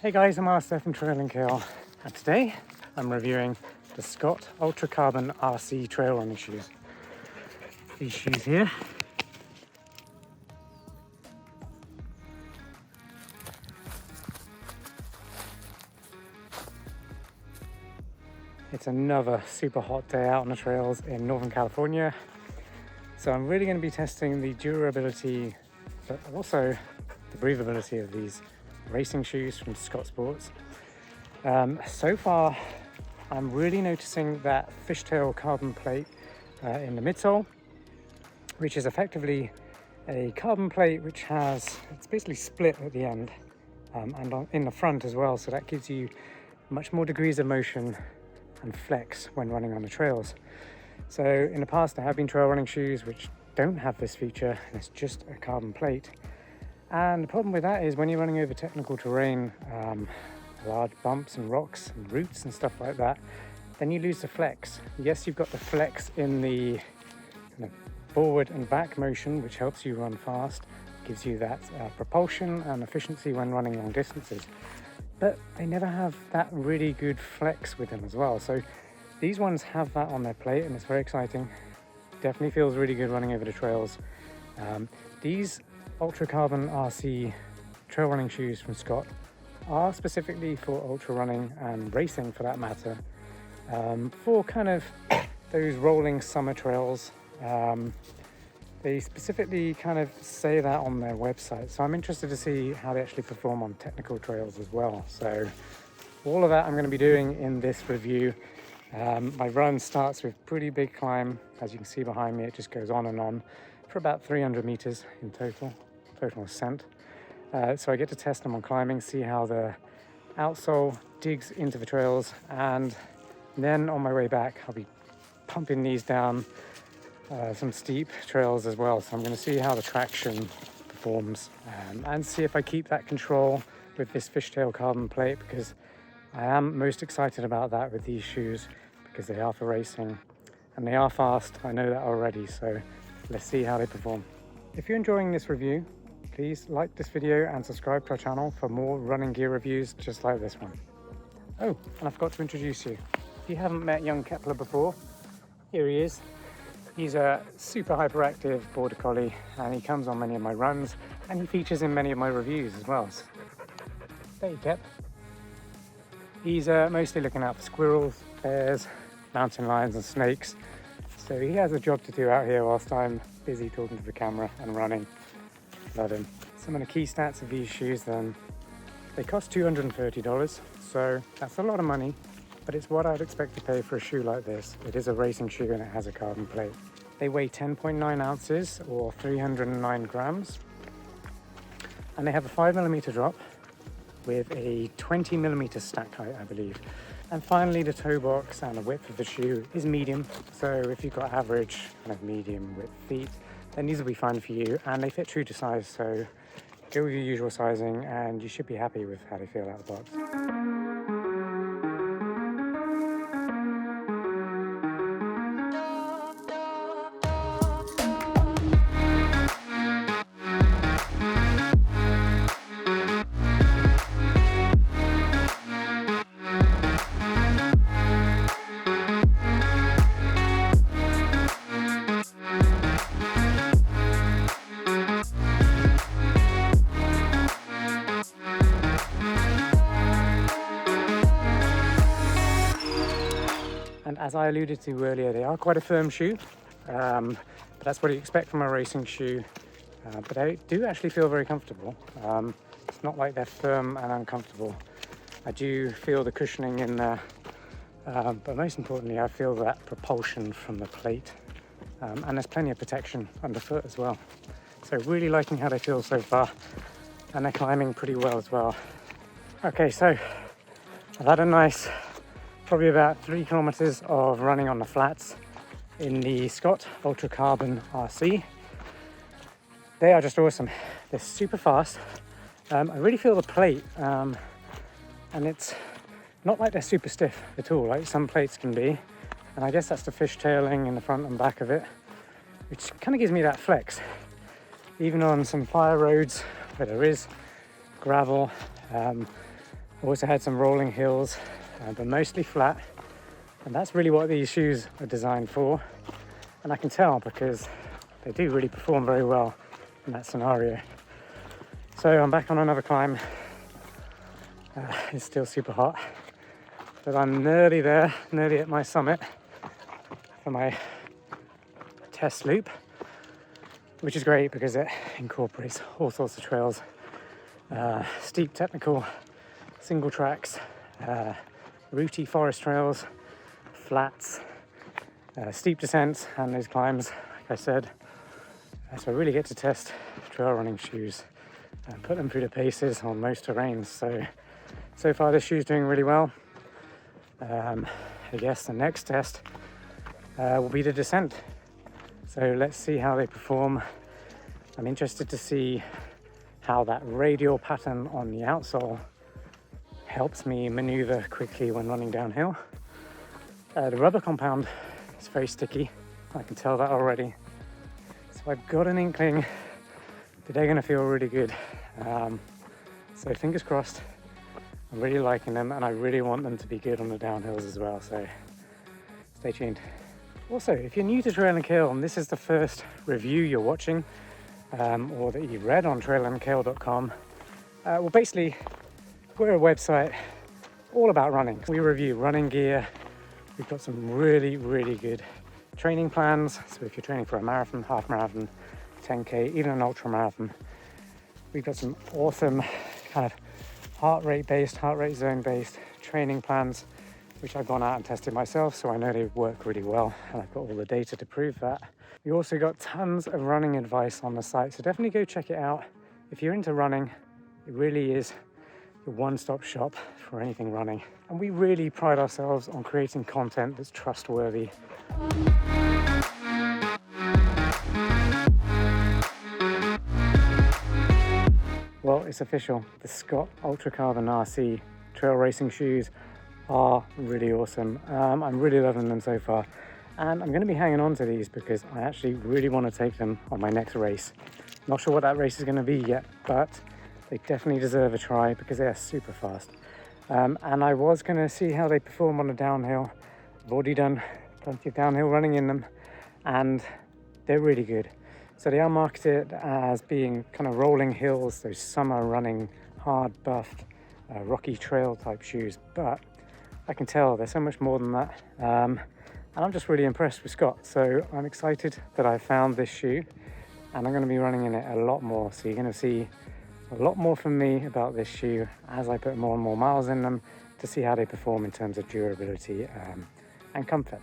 Hey guys, I'm Alistair from Trail and Kill, and today I'm reviewing the Scott Ultra Carbon RC trail running shoes. These shoes here. It's another super hot day out on the trails in Northern California. So I'm really going to be testing the durability, but also the breathability of these racing shoes from Scott Sports. So far, I'm really noticing that fishtail carbon plate in the midsole, which is effectively a carbon plate which it's basically split at the end and in the front as well. So that gives you much more degrees of motion and flex when running on the trails. So in the past, there have been trail running shoes which don't have this feature, and it's just a carbon plate. And the problem with that is when you're running over technical terrain, large bumps and rocks and roots and stuff like that, then you lose the flex. Yes, you've got the flex in the kind of forward and back motion, which helps you run fast, gives you that propulsion and efficiency when running long distances. But they never have that really good flex with them as well. So these ones have that on their plate, and it's very exciting. Definitely feels really good running over the trails. These Ultra Carbon RC trail running shoes from Scott are specifically for ultra running and racing for that matter, for kind of those rolling summer trails. They specifically kind of say that on their website, so I'm interested to see how they actually perform on technical trails as well. So all of that I'm going to be doing in this review. My run starts with pretty big climb. As you can see behind me, it just goes on and on for about 300 meters in total ascent. So I get to test them on climbing, see how the outsole digs into the trails, and then on my way back I'll be pumping these down some steep trails as well. So I'm going to see how the traction performs and see if I keep that control with this fishtail carbon plate, because I am most excited about that with these shoes, because they are for racing and they are fast. I know that already, so let's see how they perform. If you're enjoying this review, please like this video and subscribe to our channel for more running gear reviews just like this one. Oh, and I forgot to introduce you. If you haven't met young Kepler before, here he is. He's a super hyperactive border collie, and he comes on many of my runs, and he features in many of my reviews as well. There you Kep. He's mostly looking out for squirrels, bears, mountain lions and snakes. So he has a job to do out here whilst I'm busy talking to the camera and running. Love him. Some of the key stats of these shoes then, they cost $230, so that's a lot of money, but it's what I'd expect to pay for a shoe like this. It is a racing shoe and it has a carbon plate. They weigh 10.9 ounces or 309 grams, and they have a 5mm drop with a 20mm stack height, I believe. And finally, the toe box and the width of the shoe is medium, so if you've got average kind of medium width feet, then these will be fine for you, and they fit true to size, so go with your usual sizing and you should be happy with how they feel out of the box. And as I alluded to earlier, they are quite a firm shoe, but that's what you expect from a racing shoe. But they do actually feel very comfortable. It's not like they're firm and uncomfortable. I do feel the cushioning in there, but most importantly, I feel that propulsion from the plate. And there's plenty of protection underfoot as well. So really liking how they feel so far, and they're climbing pretty well as well. Okay, so I've had a nice, probably about 3 kilometers of running on the flats in the Scott Ultra Carbon RC. They are just awesome. They're super fast. I really feel the plate, and it's not like they're super stiff at all, like some plates can be. And I guess that's the fishtailing in the front and back of it, which kind of gives me that flex. Even on some fire roads where there is gravel, I also had some rolling hills, but mostly flat. And that's really what these shoes are designed for. And I can tell because they do really perform very well in that scenario. So I'm back on another climb. It's still super hot, but I'm nearly there, nearly at my summit for my test loop, which is great because it incorporates all sorts of trails, steep technical single tracks, rooty forest trails, flats, steep descents, and those climbs, like I said. So I really get to test trail running shoes and put them through the paces on most terrains. So far this shoe's doing really well. I guess the next test will be the descent. So let's see how they perform. I'm interested to see how that radial pattern on the outsole helps me maneuver quickly when running downhill. The rubber compound is very sticky. I can tell that already. So I've got an inkling that they're going to feel really good. So fingers crossed. I'm really liking them, and I really want them to be good on the downhills as well, so stay tuned. Also, if you're new to Trail and Kale and this is the first review you're watching, or that you've read on trailandkale.com, well, basically, we're a website all about running. We review running gear. We've got some really, really good training plans. So if you're training for a marathon, half marathon, 10K, even an ultra marathon, we've got some awesome kind of heart rate zone based training plans, which I've gone out and tested myself, so I know they work really well, and I've got all the data to prove that. We also got tons of running advice on the site, so definitely go check it out. If you're into running, it really is the one-stop shop for anything running. And we really pride ourselves on creating content that's trustworthy. Well, it's official. The Scott Ultra Carbon RC trail racing shoes are really awesome. I'm really loving them so far. And I'm going to be hanging on to these because I actually really want to take them on my next race. Not sure what that race is going to be yet, but they definitely deserve a try because they are super fast. And I was going to see how they perform on a downhill. I've already done plenty of downhill running in them, and they're really good. So they are marketed as being kind of rolling hills, those summer running, hard buffed, rocky trail type shoes. But I can tell they're so much more than that. And I'm just really impressed with Scott. So I'm excited that I found this shoe, and I'm going to be running in it a lot more. So you're going to see a lot more from me about this shoe as I put more and more miles in them to see how they perform in terms of durability and comfort.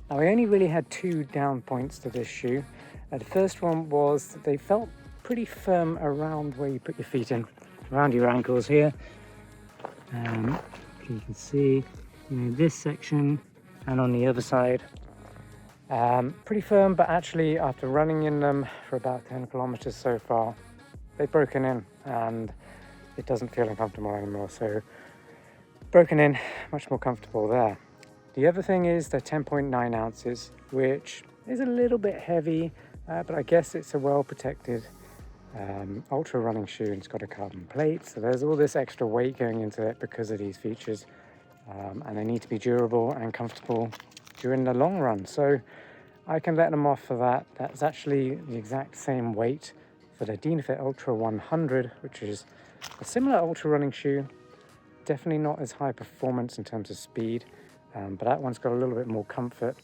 Now, I only really had two down points to this shoe. The first one was that they felt pretty firm around where you put your feet in, around your ankles here. You can see, this section and on the other side. Pretty firm, but actually after running in them for about 10 kilometers so far, they've broken in and it doesn't feel uncomfortable anymore. So broken in, much more comfortable there. The other thing is they're 10.9 ounces, which is a little bit heavy, but I guess it's a well-protected ultra running shoe, and it's got a carbon plate. So there's all this extra weight going into it because of these features. And they need to be durable and comfortable during the long run. So I can let them off for that. That's actually the exact same weight for the Dynafit Ultra 100, which is a similar ultra running shoe. Definitely not as high performance in terms of speed, but that one's got a little bit more comfort.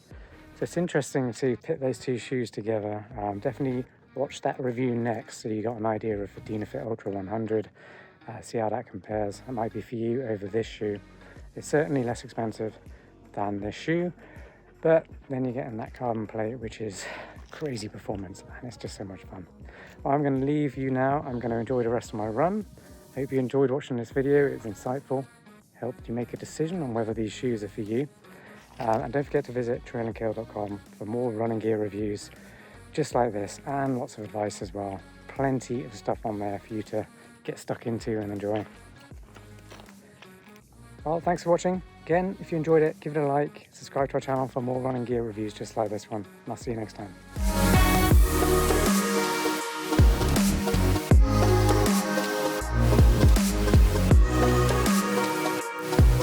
So it's interesting to pit those two shoes together. Definitely watch that review next so you got an idea of the Dynafit Ultra 100, see how that compares. It might be for you over this shoe. It's certainly less expensive than this shoe, but then you're getting that carbon plate, which is crazy performance, and it's just so much fun. Well, I'm going to leave you now. I'm going to enjoy the rest of my run. Hope you enjoyed watching this video. It was insightful, helped you make a decision on whether these shoes are for you. And don't forget to visit trailandkale.com for more running gear reviews just like this, and lots of advice as well. Plenty of stuff on there for you to get stuck into and enjoy. Well, thanks for watching. Again, if you enjoyed it, give it a like, subscribe to our channel for more running gear reviews just like this one, and I'll see you next time.